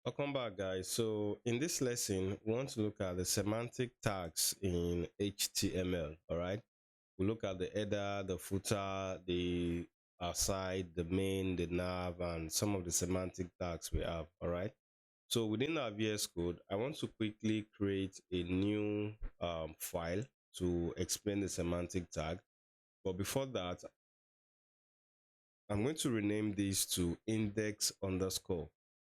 Welcome back, guys. So in this lesson, we want to look at the semantic tags in HTML. All right. We look at the header, the footer, the aside, the main, the nav, and some of the semantic tags we have. All right. So within our VS Code, I want to quickly create a new file to explain the semantic tag. But before that, I'm going to rename this to index underscore.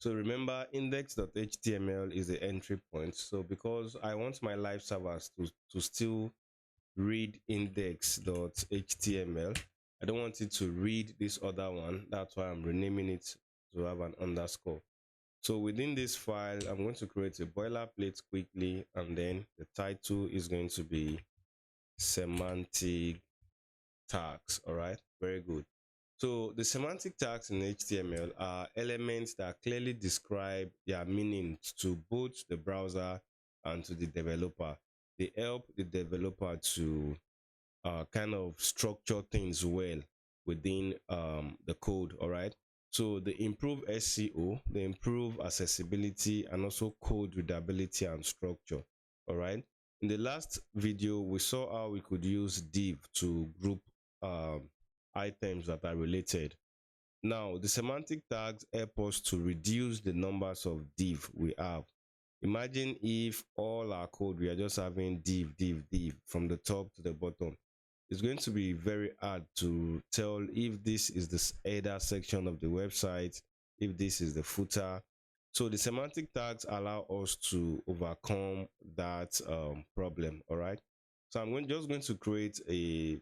So remember, index.html is the entry point. So because I want my live servers to still read index.html, I don't want it to read this other one. That's why I'm renaming it to have an underscore. So within this file, I'm going to create a boilerplate quickly, and then the title is going to be semantic tags. All right, very good. So the semantic tags in HTML are elements that clearly describe their meaning to both the browser and to the developer. They help the developer to kind of structure things well within the code. All right. So they improve SEO, they improve accessibility, and also code readability and structure. All right. In the last video, we saw how we could use div to group um, items that are related. Now, the semantic tags help us to reduce the numbers of div we have. Imagine if all our code we are just having div from the top to the bottom. It's going to be very hard to tell if this is the header section of the website, if this is the footer. So the semantic tags allow us to overcome that problem. All right. So just going to create a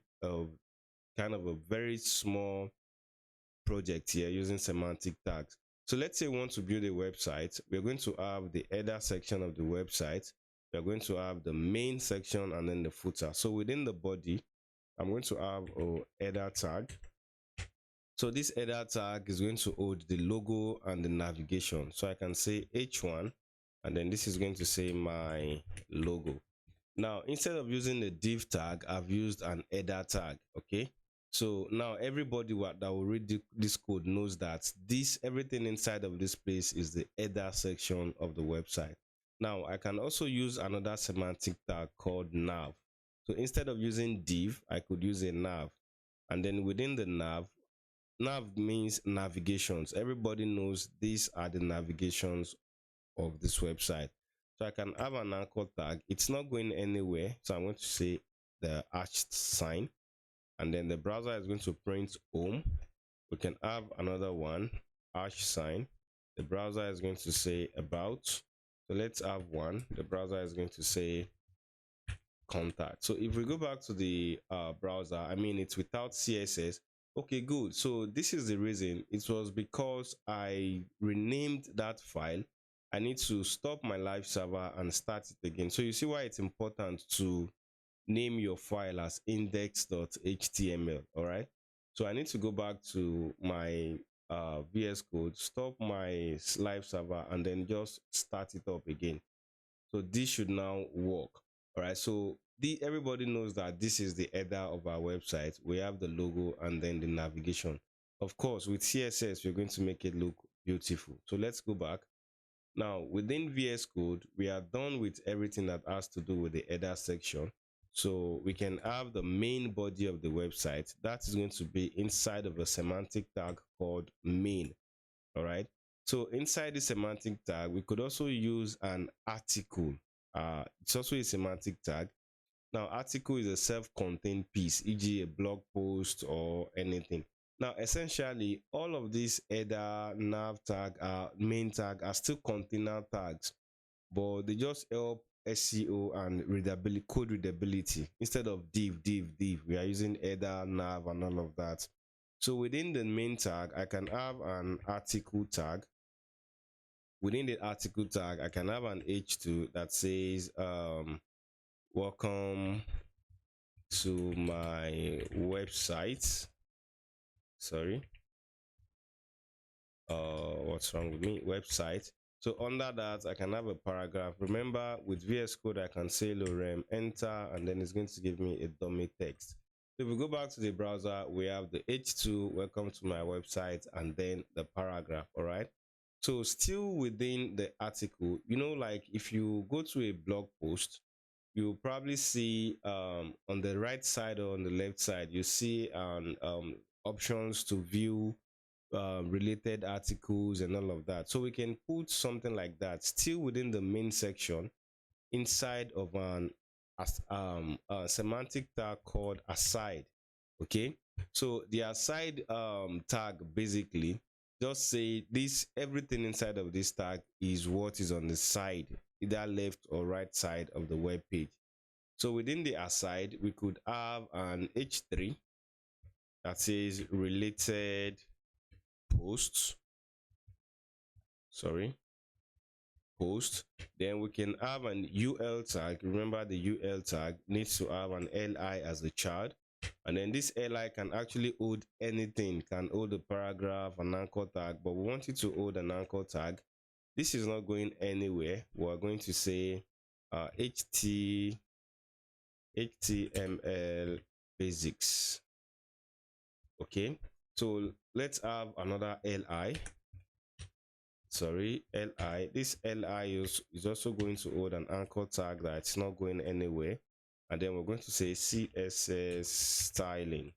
kind of a very small project here using semantic tags. So let's say we want to build a website. We're going to have the header section of the website. We're going to have the main section and then the footer. So within the body, I'm going to have a header tag. So this header tag is going to hold the logo and the navigation. So I can say H1, and then this is going to say my logo. Now, instead of using the div tag, I've used an header tag. Okay. So now everybody that will read this code knows that everything inside of this place is the header section of the website. Now I can also use another semantic tag called nav. So instead of using div, I could use a nav, and then within the nav means navigations. Everybody knows these are the navigations of this website. So I can have an anchor tag. It's not going anywhere. So I'm going to say the hashed sign, and then the browser is going to print home. We can have another one, hash sign. The browser is going to say about. So let's have one. The browser is going to say contact. So if we go back to the browser, I mean it's without CSS. Okay, good. So this is the reason. It was because I renamed that file. I need to stop my live server and start it again. So you see why it's important to name your file as index.html. All right. So I need to go back to my VS Code, stop my live server, and then just start it up again. So this should now work. All right. So everybody knows that this is the header of our website. We have the logo and then the navigation. Of course, with CSS, we're going to make it look beautiful. So let's go back. Now, within VS Code, we are done with everything that has to do with the header section. So we can have the main body of the website. That is going to be inside of a semantic tag called main. All right. So inside the semantic tag, we could also use an article. It's also a semantic tag. Now, article is a self-contained piece, e.g. a blog post or anything. Now, essentially, all of these header, nav tag, main tag are still container tags, but they just help SEO and readability, code readability. Instead of div, we are using header, nav, and all of that. So within the main tag, I can have an article tag. Within the article tag, I can have an H2 that says welcome to my website. Sorry. What's wrong with me? Website. So under that, I can have a paragraph. Remember, with VS Code, I can say lorem, enter, and then it's going to give me a dummy text. So if we go back to the browser, we have the H2, welcome to my website, and then the paragraph. All right. So still within the article, like if you go to a blog post, you'll probably see on the right side or on the left side, you see options to view related articles and all of that. So we can put something like that still within the main section inside of an semantic tag called aside. Okay, so the aside tag basically just say this, everything inside of this tag is what is on the side, either left or right side of the web page. So within the aside, we could have an h3 that says related posts, sorry, post. Then we can have an ul tag. Remember, the ul tag needs to have an li as a child, and then this li can actually hold anything, can hold a paragraph, an anchor tag, but we want it to hold an anchor tag. This is not going anywhere. We're going to say html basics. Okay, so let's have another li, sorry, li. This li is also going to hold an anchor tag that's not going anywhere, and then we're going to say css styling.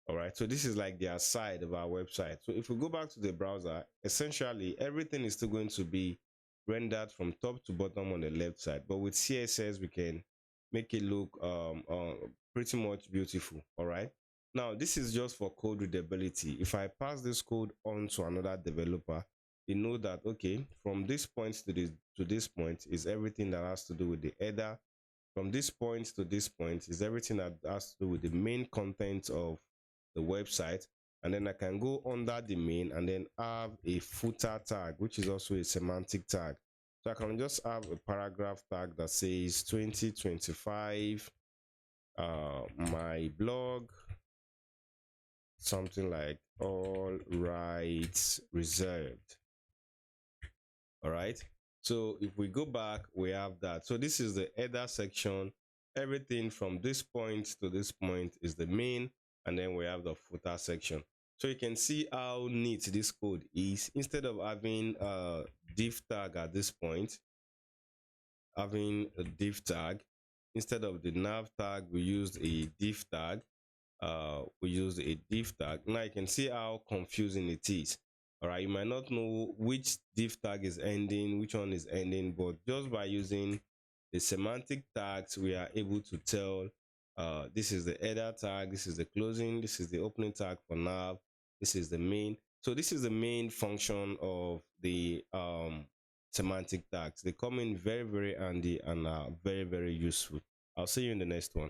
All right, so this is like the aside of our website. So if we go back to the browser, essentially everything is still going to be rendered from top to bottom on the left side, but with css we can make it look pretty much beautiful. All right, now this is just for code readability. If I pass this code on to another developer, they know that okay, from this point to this point is everything that has to do with the header. From this point to this point is everything that has to do with the main content of the website. And then I can go under the main and then have a footer tag, which is also a semantic tag. So I can just have a paragraph tag that says 2025 my blog, something like all rights reserved. All right, so if we go back, we have that. So this is the header section. Everything from this point to this point is the main, and then we have the footer section. So you can see how neat this code is. Instead of having a div tag at this point, having a div tag, instead of the nav tag, we used a div tag. We use a div tag. Now you can see how confusing it is. All right, you might not know which div tag is ending, which one is ending, but just by using the semantic tags, we are able to tell this is the header tag, this is the closing, this is the opening tag for nav, this is the main. So this is the main function of the semantic tags. They come in very, very handy and are very, very useful. I'll see you in the next one.